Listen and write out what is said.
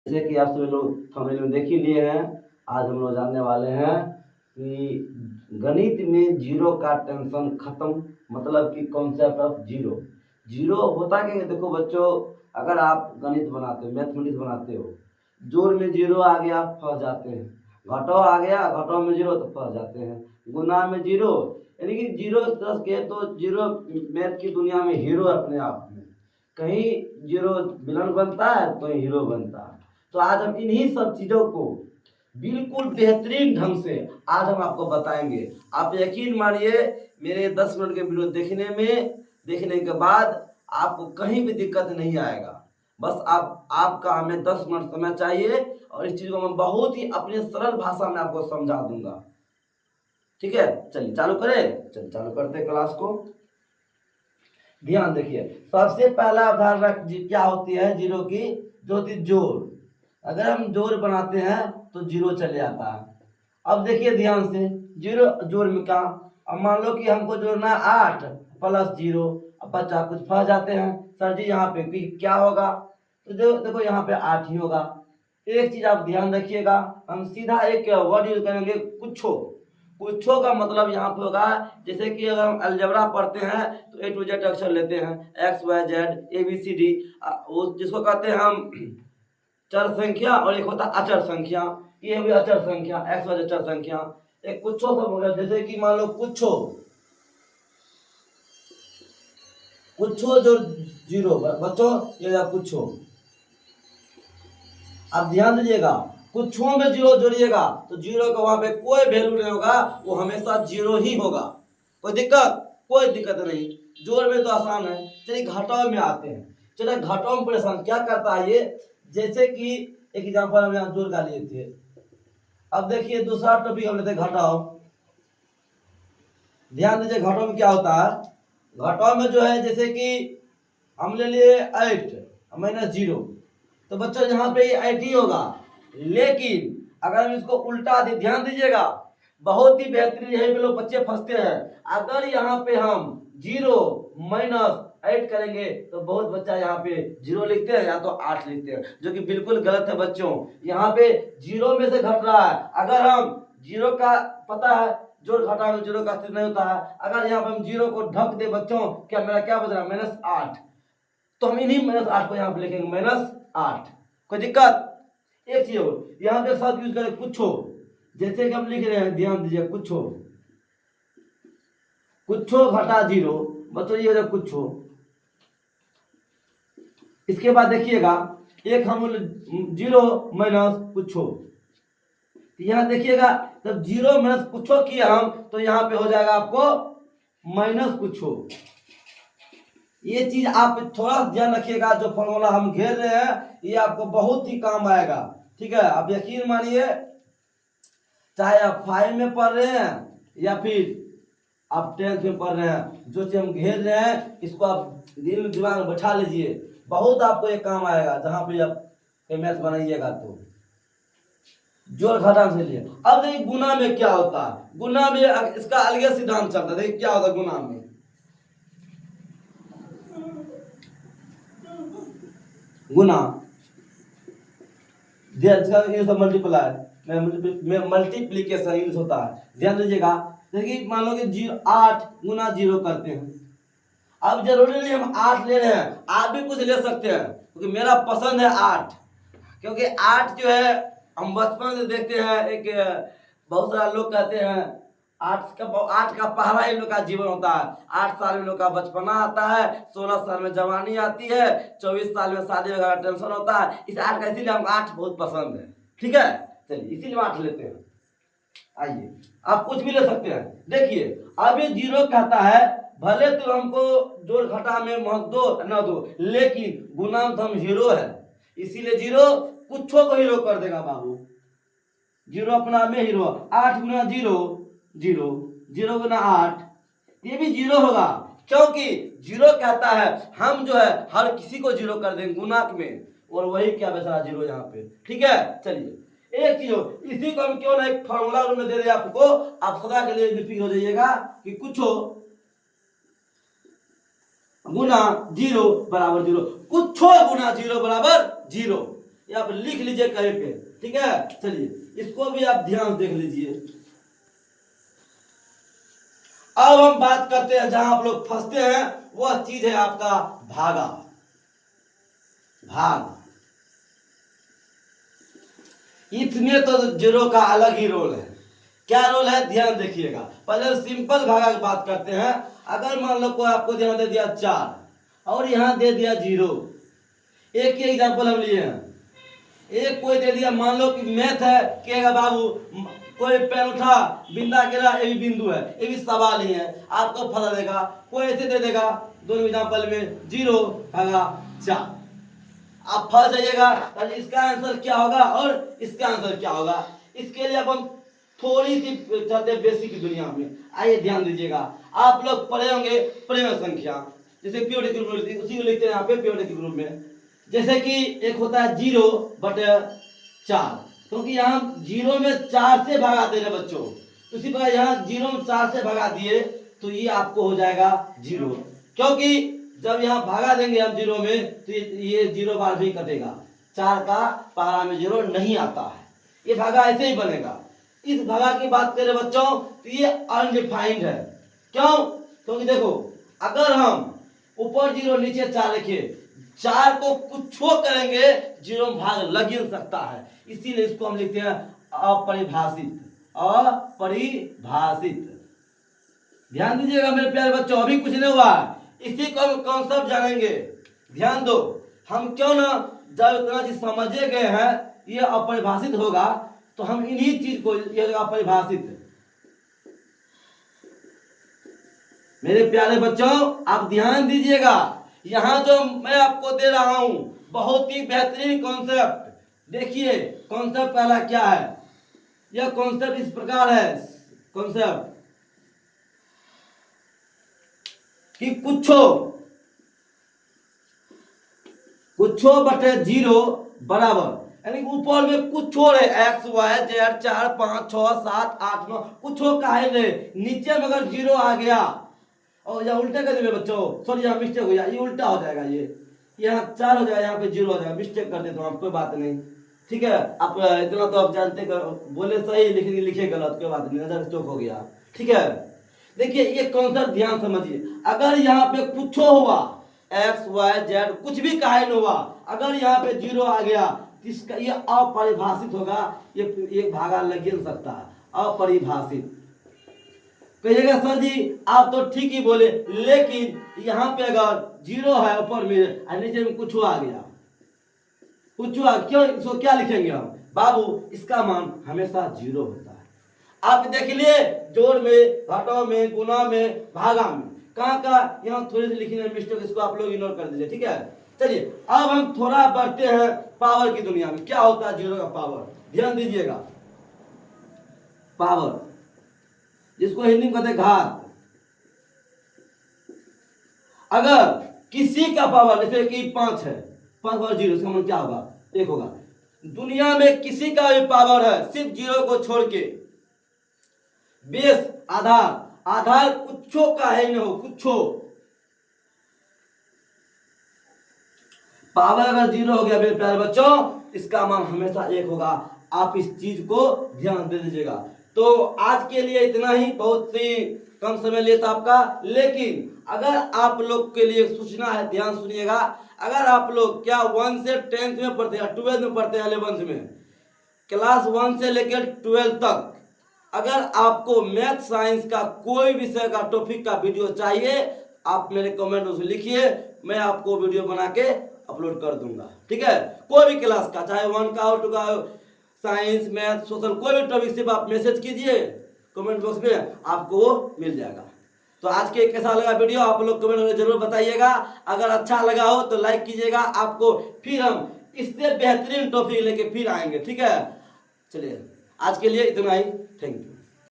जैसे कि आप सभी लोग थंबनेल में देख ही लिए हैं, आज हम लोग जानने वाले हैं कि गणित में जीरो का टेंशन खत्म, मतलब कि कॉन्सेप्ट ऑफ जीरो। जीरो होता क्या है? देखो बच्चों, अगर आप गणित बनाते हो, मैथमेटिक्स बनाते हो, जोड़ में जीरो आ गया फंस जाते हैं, घटाओ आ गया घटाओ में जीरो तो फंस जाते हैं, गुना में जीरो, यानी कि जीरो प्लस के तो जीरो मैथ की दुनिया में हीरो अपने आप में। कहीं जीरो विलन बनता है, कहीं हीरो बनता है। तो आज हम इन्हीं सब चीजों को बिल्कुल बेहतरीन ढंग से आज हम आपको बताएंगे। आप यकीन मानिए, मेरे 10 मिनट के वीडियो देखने के बाद आपको कहीं भी दिक्कत नहीं आएगा। बस आपका हमें 10 मिनट समय चाहिए और इस चीज को मैं बहुत ही अपने सरल भाषा में आपको समझा दूंगा। ठीक है, चलिए चालू करें। चलिए चालू करते हैं क्लास को। ध्यान देखिए, सबसे पहला उदाहरण क्या होती है जीरो की, जो होती जोड़। अगर हम जोड़ बनाते हैं तो जीरो चले आता है। अब देखिए ध्यान से, जीरो जोड़ में क्या, अब मान लो कि हमको जोड़ना है 8 प्लस 0, अब बच्चा कुछ फंस जाते हैं, सर जी यहाँ पे क्या होगा, तो देखो यहाँ पे 8 ही होगा। एक चीज आप ध्यान रखिएगा, हम सीधा एक वर्ड यूज करेंगे, कुछो। कुछो का मतलब यहाँ पे होगा, जैसे कि अगर हम अलजेब्रा पढ़ते हैं तो ए टू जेड अक्षर लेते हैं, X Y Z A B C D, वो जिसको कहते हैं हम चर संख्या, और एक होता अचर संख्या। ये हुई अचर संख्या, एक्स वाई अचर संख्या। एक कुछो सब हो गया, जैसे कि मान लो कुछो जो जीरो बच्चों, ये कुछो। आप ध्यान दीजिएगा, कुछों में जीरो जोड़िएगा तो जीरो का वहां पे कोई वैल्यू नहीं होगा, वो हमेशा जीरो ही होगा। कोई दिक्कत नहीं। जोड़ में तो आसान है। चलिए घटाओ में आते हैं। चलिए घटाओ में परेशान क्या करता है ये, जैसे कि एक एग्जांपल हम यहाँ जोड़ का लिए थे। अब देखिए दूसरा टॉपिक हम लेते हैं घटाओ। ध्यान दीजिए घटाओ में क्या होता है। घटाओ में जो है, जैसे कि हम ले लिए 8 माइनस 0, तो बच्चों यहाँ पे ये 8 ही होगा। लेकिन अगर हम इसको उल्टा दे, ध्यान दीजिएगा, बहुत ही बेहतरीन, यही पे लोग बच्चे फंसते हैं। अगर यहाँ पे हम 0 माइनस 8 करेंगे तो बहुत बच्चा यहाँ पे 0 लिखते हैं या तो 8 लिखते हैं, जो कि बिल्कुल गलत है बच्चों। यहाँ पे 0 में से घट रहा है। अगर हम 0 का पता है, जोड़ घटा में 0 का अस्तित्व नहीं होता है। अगर यहाँ पे हम 0 को ढक दे बच्चों, क्या मेरा क्या बच रहा है, -8, तो हम इन्हीं -8 को यहाँ पे लिखेंगे -8। कोई दिक्कत? एक चीज और यहाँ पे शब्द यूज करें कुछो, जैसे कि हम लिख रहे हैं, ध्यान दीजिए, कुछो घटा 0, बच्चों ये हो जाए कुछो। इसके बाद देखिएगा, एक हम 0 माइनस कुछो, यहाँ देखिएगा जब 0 माइनस कुछो किया हम, तो यहाँ पे हो जाएगा आपको माइनस कुछो। ये चीज आप थोड़ा ध्यान रखिएगा, जो फॉर्मूला हम घेर रहे हैं ये आपको बहुत ही काम आएगा। ठीक है, आप यकीन मानिए, चाहे आप 5 में पढ़ रहे हैं या फिर आप 10th में पढ़ रहे हैं, जो चीज हम घेर रहे हैं इसको आप दिल दिमाग में बैठा लीजिए, बहुत आपको ये काम आएगा जहां पे आप मैथ बनाइएगा तो। जोड़ घटा से लिए। अब देखिए गुना में क्या होता है। गुना में इसका अलग सिद्धांत चलता है। देखिए क्या होता है गुना में, गुना मल्टीप्लीकेशन यूज होता है। ध्यान दीजिएगा, देखिए मान लो कि 8 गुना 0 करते हैं। अब जरूरी नहीं हम 8 ले रहे हैं, आप भी कुछ ले सकते हैं, क्योंकि मेरा पसंद है 8, क्योंकि 8 जो है हम बचपन से देखते हैं। एक बहुत सारे लोग कहते हैं 8 का पहला ही लोग का जीवन होता है। 8 साल में लोग का बचपना आता है, 16 साल में जवानी आती है, 24 साल में शादी वगैरह टेंशन होता है। इस 8 का, इसीलिए हमको 8 बहुत पसंद है। ठीक है, चलिए इसीलिए 8 लेते हैं। आइए, आप कुछ भी ले सकते हैं। देखिए अब ये 0 कहता है, भले तो हमको जोड़ घटा में महत्व दो न दो, लेकिन गुना तो हम हीरो है, इसीलिए 0 कुछो को हीरो कर देगा बाबू। 0 अपना में हीरो। 8 गुना 0, 0, 0 गुना 8, ये भी 0 होगा, क्योंकि 0 कहता है हम जो है हर किसी को 0 कर देंगे गुणाक में, और वही क्या बेचारा 0 यहाँ पे। ठीक है, चलिए एक चीज हो, इसी को हम क्यों ना एक फॉर्मूला में दे दे आपको, आप सदा के लिए निफिक हो जाइएगा कि कुछो गुना 0 बराबर 0, कुछो गुना 0 बराबर 0। ये आप लिख लीजिए कहीं पे, ठीक है। चलिए इसको भी आप ध्यान देख लीजिए। अब हम बात करते हैं जहां आप लोग फंसते हैं, वह चीज है आपका भागा, भाग। इसमें तो जीरो का अलग ही रोल है। क्या रोल है ध्यान देखिएगा। पहले सिंपल भागा की बात करते हैं। अगर मान लो कोई आपको यहाँ दे दिया 4 और यहाँ दे दिया 0, एक ही एग्जांपल हम लिए हैं। एक कोई दे दिया, मान लो कि मैथ है, कहेगा बाबू कोई पेन उठा, बिंदा गिरा, ये भी बिंदु है, ये भी सवाल ही है, आपको फंसा देगा। कोई ऐसे दे देगा, दोनों एग्जांपल में 0 भागा 4, आप फंस जाइएगा। इसका आंसर क्या होगा और इसका आंसर क्या होगा, इसके लिए अब हम थोड़ी सी चलते हैं बेसिक की दुनिया में। आइए ध्यान दीजिएगा। आप लोग पढ़े होंगे प्रेम संख्या, जैसे पीरियोडिक ग्रुप में उसी को लिखते हैं यहाँ पे पीरियोडिक ग्रुप में। जैसे कि एक होता है 0/4, क्योंकि यहाँ 0 में 4 से भगा दे रहे बच्चों, उसी प्रकार यहाँ 0 में 4 से भगा दिए तो ये आपको हो जाएगा 0, क्योंकि जब यहाँ भागा देंगे हम 0 में तो ये 0 बार भी कटेगा। 4 का पहाड़ा में 0 नहीं आता है, ये भागा ऐसे ही बनेगा। इस भागा की बात करें बच्चों तो ये अनडिफाइंड है। क्यों? क्योंकि देखो अगर हम ऊपर 0 नीचे 4 रखिए, 4 को कुछ करेंगे 0 में भाग लग ही सकता है, इसीलिए इसको हम लिखते हैं अपरिभाषित, अपरिभाषित। ध्यान दीजिएगा मेरे प्यारे बच्चों, अभी कुछ नहीं हुआ, इसी को हम कॉन्सेप्ट जानेंगे। ध्यान दो, हम क्यों ना जब इतना चीज समझे गए हैं ये अपरिभाषित होगा तो हम इन्हीं चीज को, ये अपरिभाषित। मेरे प्यारे बच्चों आप ध्यान दीजिएगा, यहां जो मैं आपको दे रहा हूं बहुत ही बेहतरीन कॉन्सेप्ट। देखिए कॉन्सेप्ट पहला क्या है, यह कॉन्सेप्ट इस प्रकार है। कॉन्सेप्ट कि कुछो बटे 0 बराबर, यानी ऊपर में कुछ है x y z 4 5 6 7 8 9, कुछ काहे नहीं, नीचे में अगर 0 आ गया और या उल्टे कर दिए बच्चों, सॉरी यहाँ मिस्टेक हो गया, ये उल्टा हो जाएगा, ये यहाँ 4 हो जाएगा, यहाँ पे 0 हो जाएगा, मिस्टेक कर देता हूँ आप, कोई बात नहीं, ठीक है। आप इतना तो आप जानते कर, बोले सही लिखे गलत, कोई बात नहीं, नजर चौक हो गया, ठीक है। देखिए ये कॉन्सेप्ट ध्यान समझिए, अगर यहाँ पे कुछ हुआ x y z कुछ भी काहे नहीं हुआ, अगर यहाँ पे 0 आ गया इसका ये अपरिभाषित होगा, ये भागा लग ही नहीं सकता, अपरिभाषित। कहिएगा सर जी आप तो ठीक ही बोले, लेकिन यहाँ पे अगर 0 है ऊपर में और नीचे में कुछ आ गया, कुछ हुआ, क्यों, इसको क्या लिखेंगे हम बाबू, इसका मान हमेशा 0 होता है। आप देख लिए जोड़ में, घटाव में, गुना में, भागा में, कहाँ यहाँ थोड़ी सी लिखने में मिस्टेक, इसको आप लोग इग्नोर कर दीजिए, ठीक है। चलिए अब हम थोड़ा बढ़ते हैं पावर की दुनिया में। क्या होता है 0 का पावर, ध्यान दीजिएगा। पावर जिसको हिंदी में कहते हैं घात। अगर किसी का पावर जैसे कि 5 है, 5 पर 0, इसका मतलब क्या होगा, 1 होगा। दुनिया में किसी का भी पावर है सिर्फ 0 को छोड़ के, बेस आधार कुछो का है नहीं हो, कुछो पावर अगर 0 हो गया मेरे प्यारे बच्चों, इसका मान हमेशा 1 होगा। आप इस चीज को ध्यान दे दीजिएगा। तो आज के लिए इतना ही, बहुत सी कम समय लिया था आपका, लेकिन अगर आप लोग के लिए सूचना है, ध्यान सुनिएगा। अगर आप लोग क्या 1 से 10th में पढ़ते हैं, 12th में पढ़ते हैं, 11th में, क्लास 1 से लेकर 12 तक, अगर आपको मैथ साइंस का कोई विषय का टॉपिक का वीडियो चाहिए, आप मेरे कमेंट में लिखिए, मैं आपको वीडियो बना के अपलोड कर दूंगा, ठीक है। कोई भी क्लास का, चाहे 1 का हो, 2 का हो, साइंस मैथ सोशल, कोई भी टॉपिक सिर्फ आप मैसेज कीजिए कमेंट बॉक्स में, आपको वो मिल जाएगा। तो आज के कैसा लगा वीडियो आप लोग कमेंट में जरूर बताइएगा। अगर अच्छा लगा हो तो लाइक कीजिएगा। आपको फिर हम इससे बेहतरीन टॉपिक लेके फिर आएंगे, ठीक है। चलिए आज के लिए इतना ही, थैंक यू।